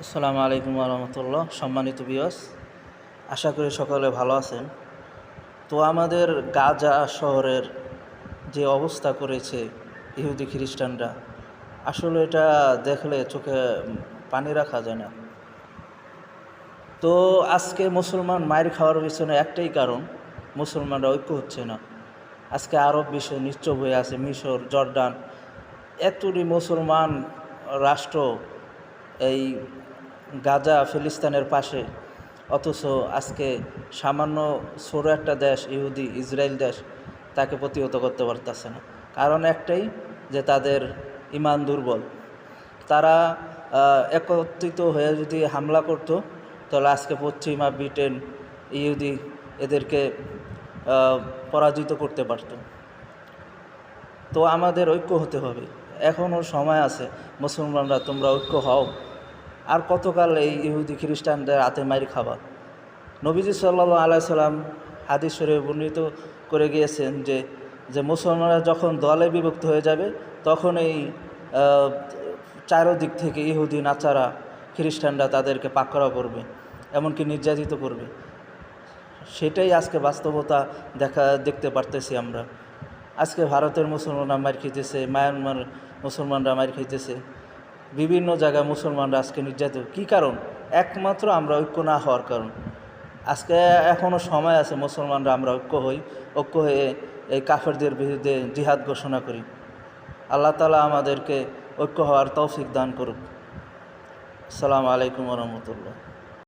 আসসালামু আলাইকুম রহমতুল্লাহ। সম্মানিত ভিউয়ার্স, আশা করি সকলে ভালো আছেন। তো আমাদের গাজা শহরের যে অবস্থা করেছে ইহুদি খ্রিস্টানরা, আসলে এটা দেখলে চোখে পানি রাখা যায় না। তো আজকে মুসলমান মায়ের খাওয়ার পিছনে একটাই কারণ, মুসলমানরা ঐক্য হচ্ছে না। আজকে আরব বিশ্বে নিশ্চুপ হয়ে আছে, মিশর, জর্ডান, এতটি মুসলমান রাষ্ট্র এই গাজা ফিলিস্তিনের পাশে, অথচ আজকে সামান্য ছোট একটা দেশ ইহুদি ইসরায়েল দেশ তাকে প্রতিহত করতে পারতেছে না। কারণ একটাই, যে তাদের ইমান দুর্বল। তারা একত্রিত হয়ে যদি হামলা করতো, তাহলে আজকে পশ্চিমা ব্রিটেন, ইহুদি এদেরকে পরাজিত করতে পারত। তো আমাদের ঐক্য হতে হবে, এখনও সময় আছে। মুসলমানরা তোমরা ঐক্য হও। আর কতকাল এই ইহুদি খ্রিস্টানদের হাতে মাইর খাবা? নবীজি সাল্লাল্লাহু আলাইহি সাল্লাম হাদিস শরীফে বর্ণিত করে গিয়েছেন যে মুসলমানরা যখন দলে বিভক্ত হয়ে যাবে, তখন এই চারোদিক থেকে ইহুদি নাচারা খ্রিস্টানরা তাদেরকে পাকড়াও করবে, এমনকি নির্যাতিত করবে। সেটাই আজকে বাস্তবতা দেখতে পারতেছি আমরা। আজকে ভারতের মুসলমানরা মার খাইতেছে, মায়ানমার মুসলমানরা মার খাইতেছে, বিভিন্ন জায়গায় মুসলমানরা আজকে নির্যাতিত। কী কারণ? একমাত্র আমরা ঐক্য না হওয়ার কারণ। আজকে এখনও সময় আছে, মুসলমানরা আমরা ঐক্য হয়ে এই কাফেরদের বিরুদ্ধে জিহাদ ঘোষণা করি। আল্লাহ তাআলা আমাদেরকে ঐক্য হওয়ার তৌফিক দান করুক। আসসালামু আলাইকুম ওয়া রাহমাতুল্লাহ।